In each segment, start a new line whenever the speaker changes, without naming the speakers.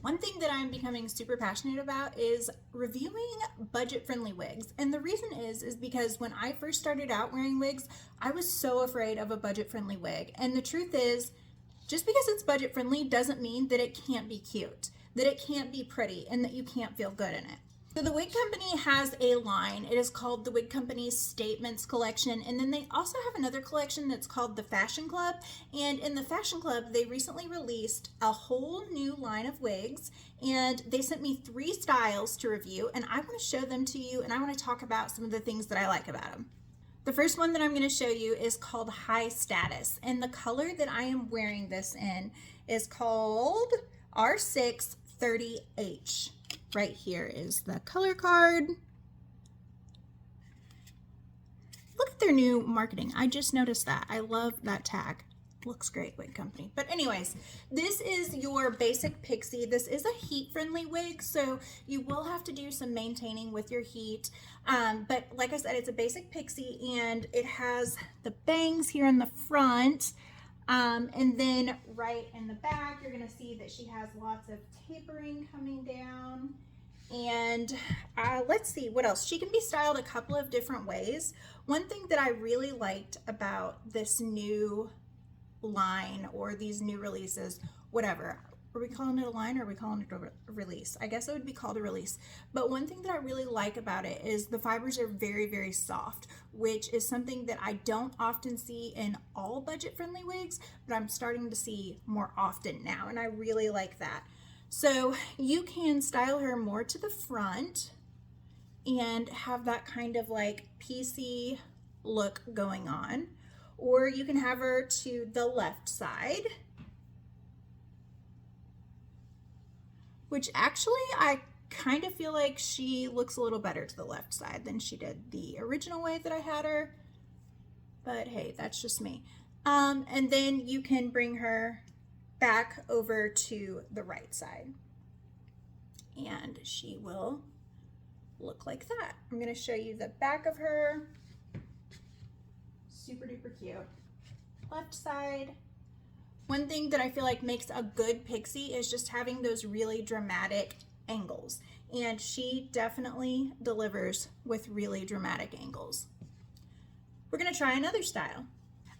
One thing that I'm becoming super passionate about is reviewing budget-friendly wigs. And the reason is because when I first started out wearing wigs, I was so afraid of a budget-friendly wig. And the truth is, just because it's budget-friendly doesn't mean that it can't be cute, that it can't be pretty, and that you can't feel good in it. So the Wig Company has a line. It is called the Wig Company's Statements Collection, and then they also have another collection that's called the Fashion Club. And in the Fashion Club, they recently released a whole new line of wigs, and they sent me 3 styles to review, and I want to show them to you, and I want to talk about some of the things that I like about them. The first one that I'm going to show you is called High Status, and the color that I am wearing this in is called R630H. Right here is the color card. Look at their new marketing. I just noticed that. I love that tag. Looks great, Wig Company. But anyways, this is your basic pixie. This is a heat-friendly wig, so you will have to do some maintaining with your heat. But like I said, it's a basic pixie, and it has the bangs here in the front. And then right in the back, you're going to see that she has lots of tapering coming down. And let's see what else. She can be styled a couple of different ways. One thing that I really liked about this new line or these new releases, whatever, are we calling it a line or are we calling it a release? I guess it would be called a release. But one thing that I really like about it is the fibers are very, very soft, which is something that I don't often see in all budget-friendly wigs, but I'm starting to see more often now, and I really like that. So you can style her more to the front and have that kind of like PC look going on, or you can have her to the left side, which actually I kind of feel like she looks a little better to the left side than she did the original way that I had her, but hey, that's just me. And then you can bring her back over to the right side, and she will look like that. I'm going to show you the back of her. Super duper cute. Left side. One thing that I feel like makes a good pixie is just having those really dramatic angles, and she definitely delivers with really dramatic angles. We're going to try another style.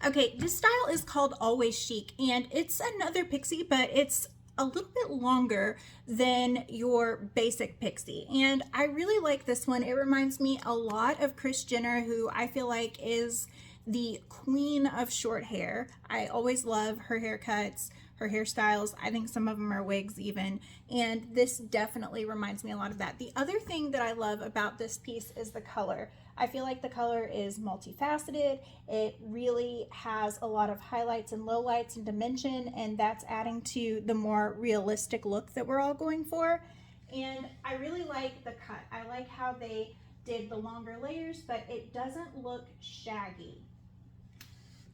Okay, this style is called Always Chic, and it's another pixie, but it's a little bit longer than your basic pixie, and I really like this one. It reminds me a lot of Kris Jenner, who I feel like is the queen of short hair. I always love her haircuts, her hairstyles. I think some of them are wigs even, and this definitely reminds me a lot of that. The other thing that I love about this piece is the color. I feel like the color is multifaceted. It really has a lot of highlights and lowlights and dimension, and that's adding to the more realistic look that we're all going for. And I really like the cut. I like how they did the longer layers, but it doesn't look shaggy.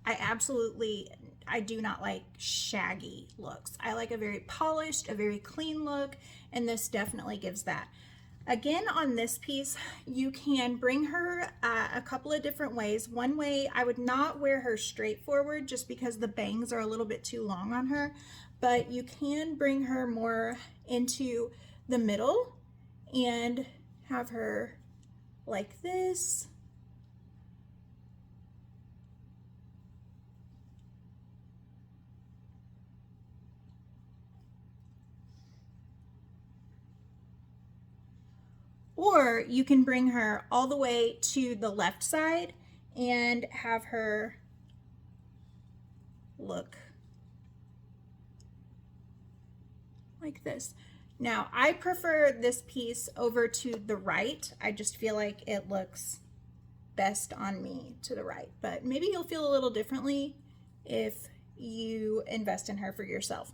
I do not like shaggy looks. I like a very polished, a very clean look, and this definitely gives that. Again, on this piece, you can bring her a couple of different ways. One way, I would not wear her straight forward just because the bangs are a little bit too long on her, but you can bring her more into the middle and have her like this. Or you can bring her all the way to the left side and have her look like this. Now, I prefer this piece over to the right. I just feel like it looks best on me to the right, but maybe you'll feel a little differently if you invest in her for yourself.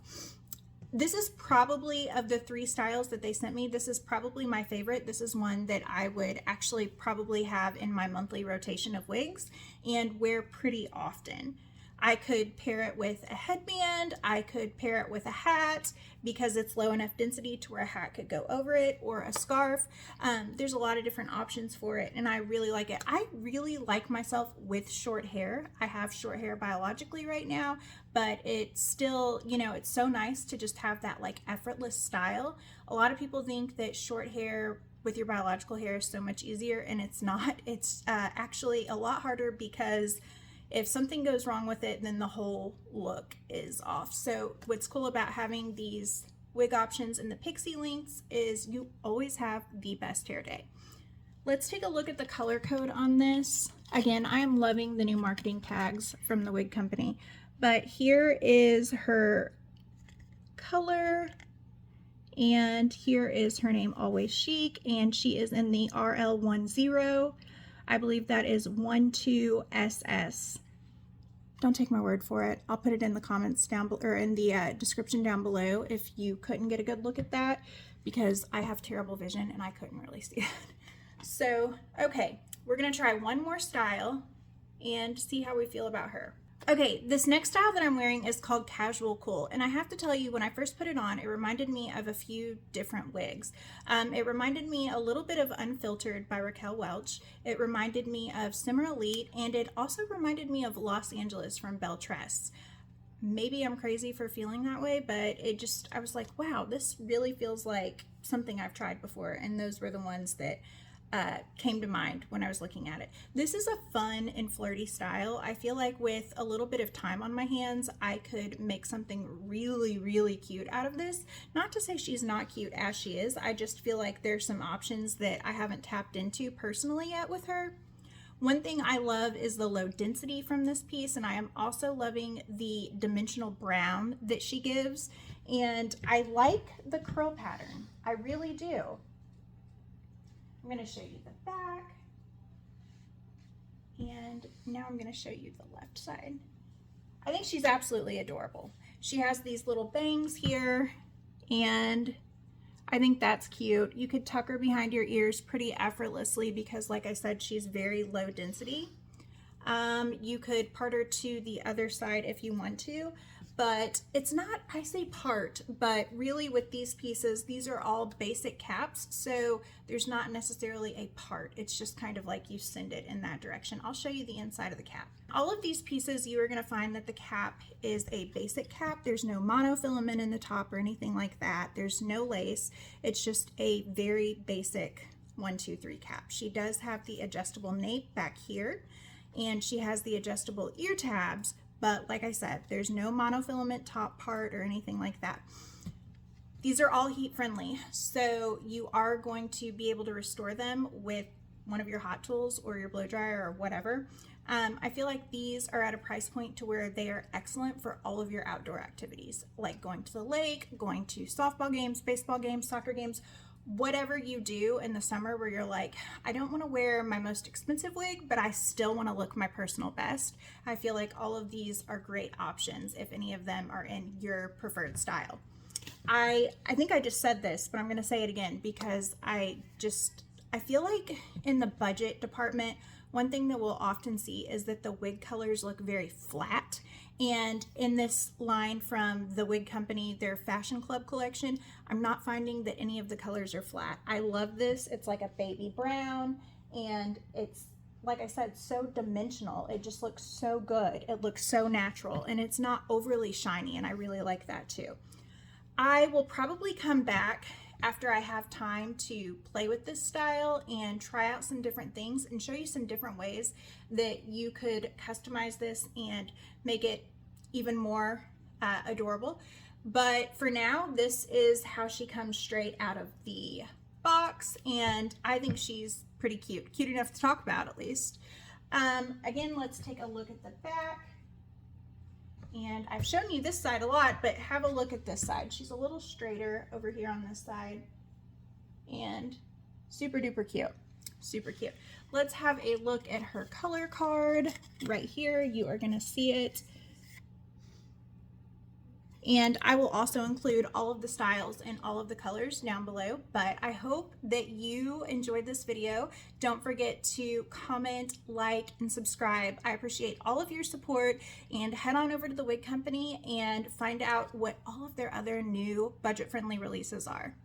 This is probably, of the 3 styles that they sent me, this is probably my favorite. This is one that I would actually probably have in my monthly rotation of wigs and wear pretty often. I could pair it with a headband. I could pair it with a hat because it's low enough density to where a hat could go over it, or a scarf. There's a lot of different options for it, and I really like it. I really like myself with short hair. I have short hair biologically right now, but it's still, you know, it's so nice to just have that like effortless style. A lot of people think that short hair with your biological hair is so much easier, and it's not. It's actually a lot harder, because if something goes wrong with it, then the whole look is off. So what's cool about having these wig options in the pixie lengths is you always have the best hair day. Let's take a look at the color code on this. Again, I am loving the new marketing tags from the wig company, but here is her color, and here is her name, Always Chic, and she is in the RL10. I believe that is 12SS. Don't take my word for it. I'll put it in the comments down below, or in the description down below, if you couldn't get a good look at that, because I have terrible vision and I couldn't really see it. So, okay, we're gonna try one more style and see how we feel about her. Okay, this next style that I'm wearing is called Casual Cool, and I have to tell you, when I first put it on, it reminded me of a few different wigs. It reminded me a little bit of Unfiltered by Raquel Welch. It reminded me of Simmer Elite, and it also reminded me of Los Angeles from Belle Tress. Maybe I'm crazy for feeling that way, but I was like, wow, this really feels like something I've tried before, and those were the ones that came to mind when I was looking at it. This is a fun and flirty style. I feel like with a little bit of time on my hands, I could make something really, really cute out of this. Not to say she's not cute as she is, I just feel like there's some options that I haven't tapped into personally yet with her. One thing I love is the low density from this piece, and I am also loving the dimensional brown that she gives, and I like the curl pattern. I really do. I'm going to show you the back, and now I'm going to show you the left side. I think she's absolutely adorable. She has these little bangs here, and I think that's cute. You could tuck her behind your ears pretty effortlessly because, like I said, she's very low density. You could part her to the other side if you want to, but it's not, I say part, but really with these pieces, these are all basic caps, so there's not necessarily a part. It's just kind of like you send it in that direction. I'll show you the inside of the cap. All of these pieces, you are going to find that the cap is a basic cap. There's no monofilament in the top or anything like that. There's no lace. It's just a very basic 1, 2, 3 cap. She does have the adjustable nape back here, and she has the adjustable ear tabs, but like I said, there's no monofilament top part or anything like that. These are all heat friendly, so you are going to be able to restore them with one of your hot tools or your blow dryer or whatever. I feel like these are at a price point to where they are excellent for all of your outdoor activities, like going to the lake, going to softball games, baseball games, soccer games, whatever you do in the summer where you're like, I don't want to wear my most expensive wig, but I still want to look my personal best. I feel like all of these are great options if any of them are in your preferred style. I think I just said this, but I'm going to say it again because I feel like in the budget department, one thing that we'll often see is that the wig colors look very flat. And in this line from the wig company, their Fashion Club collection, I'm not finding that any of the colors are flat. I love this. It's like a baby brown, and it's, like I said, so dimensional. It just looks so good. It looks so natural, and it's not overly shiny, and I really like that too. I will probably come back after I have time to play with this style and try out some different things and show you some different ways that you could customize this and make it even more adorable. But for now, this is how she comes straight out of the box, and I think she's pretty cute. Cute enough to talk about, at least. Again, let's take a look at the back. And I've shown you this side a lot, but have a look at this side. She's a little straighter over here on this side, and super duper cute, super cute. Let's have a look at her color card right here. You are gonna see it. And I will also include all of the styles and all of the colors down below. But I hope that you enjoyed this video. Don't forget to comment, like, and subscribe. I appreciate all of your support, and head on over to the Wig Company and find out what all of their other new budget-friendly releases are.